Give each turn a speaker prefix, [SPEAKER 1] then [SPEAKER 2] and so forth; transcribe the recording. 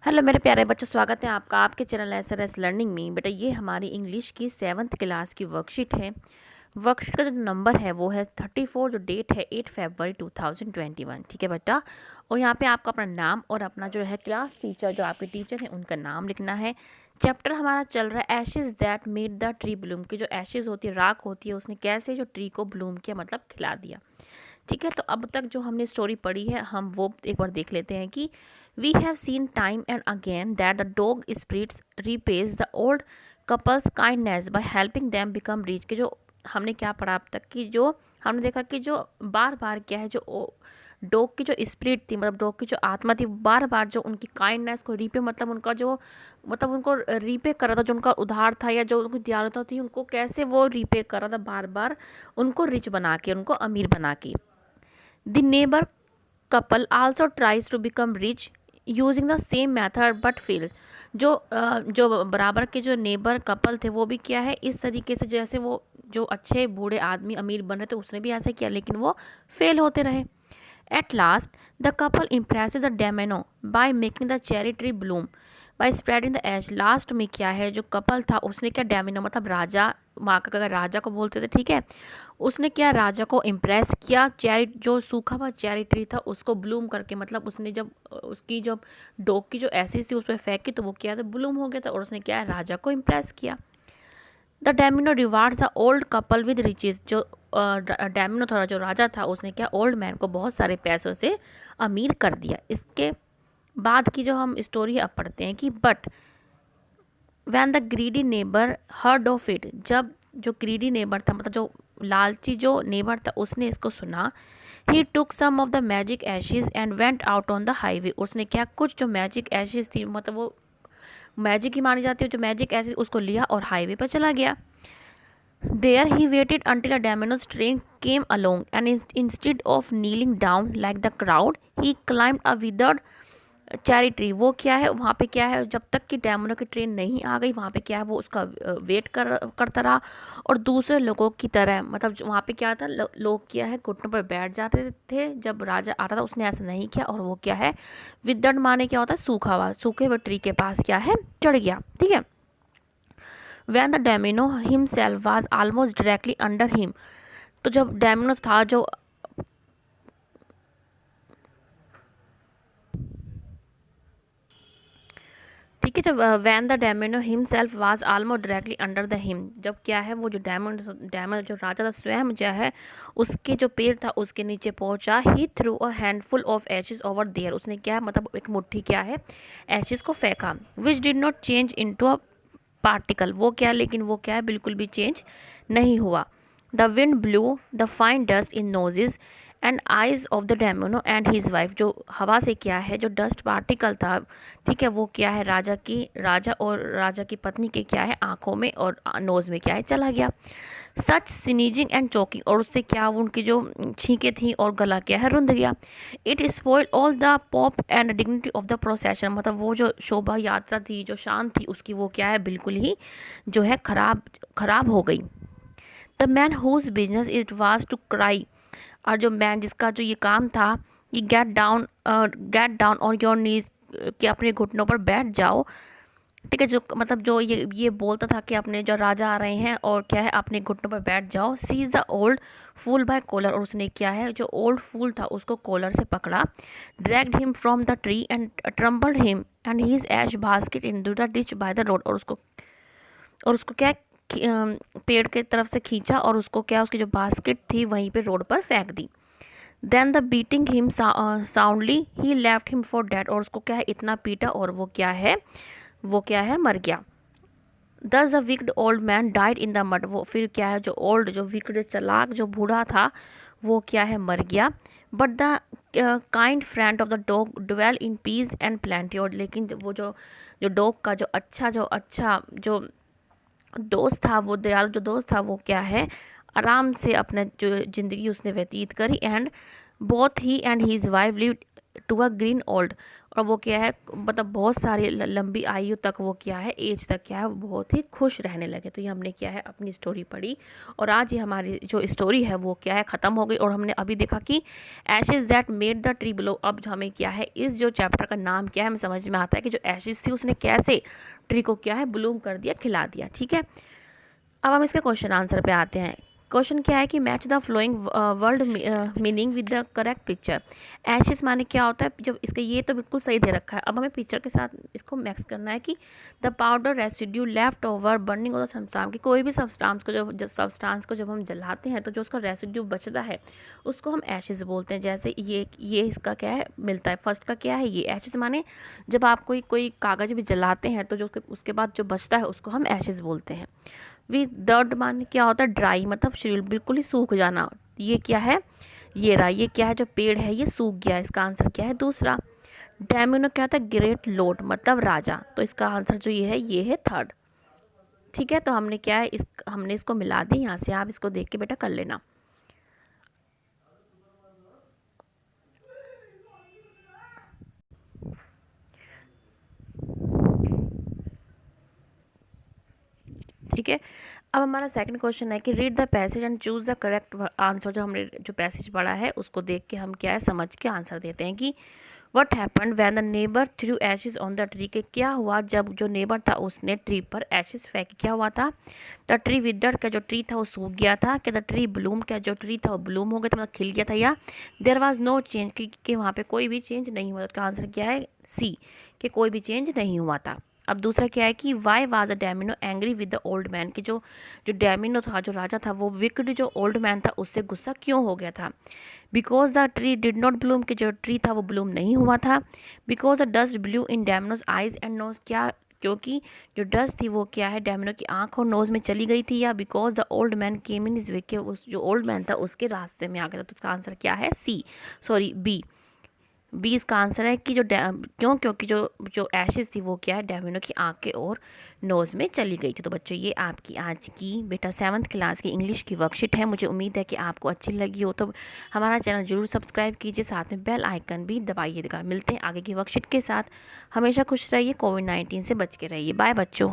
[SPEAKER 1] Hello मेरे प्यारे बच्चों, स्वागत है आपका आपके चैनल एसआरएस लर्निंग में। बेटा ये हमारी इंग्लिश की 7th क्लास की वर्कशीट है। वर्कशीट का जो नंबर है वो है 34, जो डेट है 8 फरवरी 2021। ठीक है बेटा। और यहाँ पे आपका अपना नाम और अपना जो है क्लास टीचर, जो आपके टीचर हैं उनका नाम लिखना है। चैप्टर हमारा चल रहा है ashes that made the tree Bloom, की जो एशेज़ होती है, राख होती है, उसने कैसे जो ट्री को ब्लूम किया, मतलब खिला दिया। ठीक है, तो अब तक जो हमने स्टोरी पढ़ी है हम वो एक बार देख लेते हैं कि we have seen time and again that the dog spirits repays the old couples kindness by helping them become rich. के जो हमने क्या पढ़ा अब तक कि जो हमने देखा कि जो बार बार क्या है, जो डॉग की जो स्पिरिट थी, मतलब डॉग की जो आत्मा थी, बार बार जो उनकी काइंडनेस को रीपे, मतलब उनका जो मतलब उनको रीपे कर रहा था, जो उनका उधार था या जो उनकी दयालुता थी, उनको कैसे वो रीपे कर रहा था बार बार, उनको रिच बना के, उनको अमीर बना के। The neighbor couple also tries to become rich using the same method but fails। जो बराबर के जो नेबर कपल थे वो भी क्या है, इस तरीके से, जैसे वो जो अच्छे बूढ़े आदमी अमीर बन रहे थे उसने भी ऐसा किया, लेकिन वो फेल होते रहे। At last, the couple impresses the domino by making the cherry tree bloom by spreading the ash। Last में क्या है, जो कपल था उसने क्या, डोमिनो मतलब राजा, वहाँ का अगर राजा को बोलते थे, ठीक है, उसने क्या राजा को इम्प्रेस किया, चेरी, जो सूखा हुआ चेरी ट्री था उसको ब्लूम करके, मतलब उसने जब उसकी जब डॉग की जो एसिड थी उस पर फेंकी तो वो क्या था, ब्लूम हो गया था, और उसने क्या राजा को इम्प्रेस किया। The daimyo rewards the old couple with riches. जो डैमिनो था, जो राजा था, उसने क्या ओल्ड मैन को बहुत सारे पैसों से अमीर कर दिया। इसके बाद की जो हम स्टोरी अब पढ़ते हैं कि but when the greedy neighbour heard of it. जब जो ग्रीडी नेबर था, मतलब जो लालची जो नेबर था, उसने इसको सुना, he took some of the magic ashes and went out on the highway. उसने क्या, कुछ जो मैजिक एशेज थी, मतलब वो मैजिक ही मानी जाती है, जो मैजिक एशेज, उसको लिया और हाईवे पर चला गया। There he waited until a Domino's train came along, and instead of kneeling down like the crowd, he climbed a withered cherry tree. वो क्या है, वहाँ पे क्या है, जब तक कि डैमनो की ट्रेन नहीं आ गई, वहाँ पे क्या है, वो उसका वेट करता रहा। और दूसरे लोगों की तरह, मतलब वहाँ पे क्या था, लोग क्या है घुटनों पर बैठ जाते थे जब राजा आता था, उसने ऐसा नहीं किया, और वो क्या है, विदर्ड माने क्या होता है, सूखा हुआ, सूखे हुए ट्री के पास क्या है, चढ़ गया। ठीक है। When the daimyo himself was almost directly under him. तो जब डोमिनो था, जो ठीक है, जब when the daimyo himself was almost directly under the him, जब क्या है, वो जो डैमिनो जो राजा था, स्वयं जो है उसके जो पेड़ था उसके नीचे पहुंचा। He threw a handful of ashes over there. उसने क्या है, मतलब एक मुट्ठी क्या है एशेज को फेंका। Which did not change into a particle. वो क्या, लेकिन वो क्या है, बिल्कुल भी चेंज नहीं हुआ। The wind blew the fine dust in noses and eyes of the daimyo and his wife. जो हवा से क्या है, जो डस्ट पार्टिकल था, ठीक है, वो क्या है, राजा और राजा की पत्नी के क्या है, आंखों में और नोज में क्या है, चला गया। सच स्नीजिंग एंड चोकिंग, और उससे क्या, उनकी जो छींकें थी और गला क्या है, रुंध गया। इट स्पॉइल ऑल द पॉप and dignity of the procession. मतलब वो जो शोभा यात्रा थी, जो शान थी उसकी, वो क्या है, बिल्कुल ही जो है खराब खराब हो गई। The man whose business it was to cry. और जो मैन, जिसका जो ये काम था, कि get down on your knees, कि अपने घुटनों पर बैठ जाओ। ठीक है, जो मतलब जो ये बोलता था कि अपने जो राजा आ रहे हैं और क्या है, अपने घुटनों पर बैठ जाओ। Seize the old fool by collar. और उसने क्या है, जो ओल्ड फूल था उसको कॉलर से पकड़ा। Dragged him from the tree and tumbled him and his ash basket into the ditch by the road. और उसको क्या, पेड़ के तरफ से खींचा और उसको क्या, उसकी जो बास्केट थी वहीं पे रोड पर फेंक दी। Then the beating him soundly he left him for dead. और उसको क्या है, इतना पीटा और वो क्या है, मर गया। दस the wicked old man died in the mud. वो फिर क्या है, जो ओल्ड, जो विक्ड, चालाक, जो बूढ़ा था, वो क्या है, मर गया। But the kind friend of the dog dwell in peace and plenty. और लेकिन वो जो जो डॉग का जो दोस्त था, वो दयालु जो दोस्त था, वो क्या है, आराम से अपने जो ज़िंदगी उसने व्यतीत करी। And both he and his wife lived to a green old. और वो क्या है, मतलब बहुत सारी लंबी आयु तक वो क्या है, एज तक क्या है, वो बहुत ही खुश रहने लगे। तो ये हमने क्या है अपनी स्टोरी पढ़ी, और आज ये हमारी जो स्टोरी है वो क्या है ख़त्म हो गई। और हमने अभी देखा कि Ashes that made the tree blow. अब जो हमें क्या है इस जो चैप्टर का नाम क्या है हमें समझ में आता है कि जो एशेज थी उसने कैसे ट्री को क्या है ब्लूम कर दिया, खिला दिया। ठीक है, अब हम इसके क्वेश्चन आंसर पे आते हैं। क्वेश्चन क्या है कि match the flowing word meaning with the correct picture. Ashes माने क्या होता है, जब इसका ये तो बिल्कुल सही दे रखा है, अब हमें पिक्चर के साथ इसको मैक्स करना है कि the powder residue left over burning of the substance, कि कोई भी सब्सटेंस को जो सब्सटेंस को जब हम जलाते हैं तो जो उसका रेसिड्यू बचता है उसको हम एशेस बोलते हैं। जैसे ये इसका क्या है मिलता है, फर्स्ट का क्या है ये एशेस माने जब आप कोई कागज़ भी जलाते हैं तो जो उसके बाद जो बचता है उसको हम एशेस बोलते हैं। विदर्ड माने क्या होता है, ड्राई मतलब शरीर बिल्कुल ही सूख जाना। ये क्या है, ये रहा, ये क्या है जो पेड़ है ये सूख गया। इसका आंसर क्या है दूसरा। डैमिनो क्या होता है, ग्रेट लॉर्ड मतलब राजा। तो इसका आंसर जो ये है थर्ड। ठीक है, तो हमने क्या है हमने इसको मिला दी यहाँ से, आप इसको देख के बेटा कर लेना। ठीक है, अब हमारा सेकंड क्वेश्चन है कि read the passage and choose the correct answer. जो हमने जो पैसेज पढ़ा है उसको देख के हम क्या है समझ के आंसर देते हैं कि what happened when the neighbour through Ashes on the tree, के क्या हुआ जब जो नेबर था उसने ट्री पर एशेज फेंकी, क्या हुआ था। द ट्री विदर्ड, क्या जो ट्री था वो सूख गया था। क्या द ट्री ब्लूम, क्या जो ट्री था वो ब्लूम हो गया था मतलब खिल गया था। या देयर वाज नो चेंज, कि वहाँ पे कोई भी चेंज नहीं हुआ। उसका आंसर क्या है सी, कि कोई भी चेंज नहीं हुआ था। अब दूसरा क्या है कि why was a daimyo angry with the old man, कि जो जो डैमिनो था जो राजा था वो विकड जो ओल्ड मैन था उससे गुस्सा क्यों हो गया था। Because the tree did not bloom, कि जो ट्री था वो ब्लूम नहीं हुआ था। Because the dust blew in daimyo's eyes and nose, क्या क्योंकि जो डस्ट थी वो क्या है डैमिनो की आंख और नोज में चली गई थी। या because the old man came in his way, के उस जो ओल्ड मैन था उसके रास्ते में आ गया था। तो उसका आंसर क्या है सी, सॉरी बी इसका आंसर है कि क्योंकि जो एशेज थी वो क्या है डैमिनो की आंख के और नोज़ में चली गई थी। तो बच्चों ये आपकी आज की बेटा 7th क्लास की इंग्लिश की वर्कशीट है। मुझे उम्मीद है कि आपको अच्छी लगी हो, तो हमारा चैनल जरूर सब्सक्राइब कीजिए, साथ में बेल आइकन भी दबाइएगा। मिलते हैं आगे की वर्कशीट के साथ। हमेशा खुश रहिए, कोविड-19 से बच के रहिए। बाय बच्चों।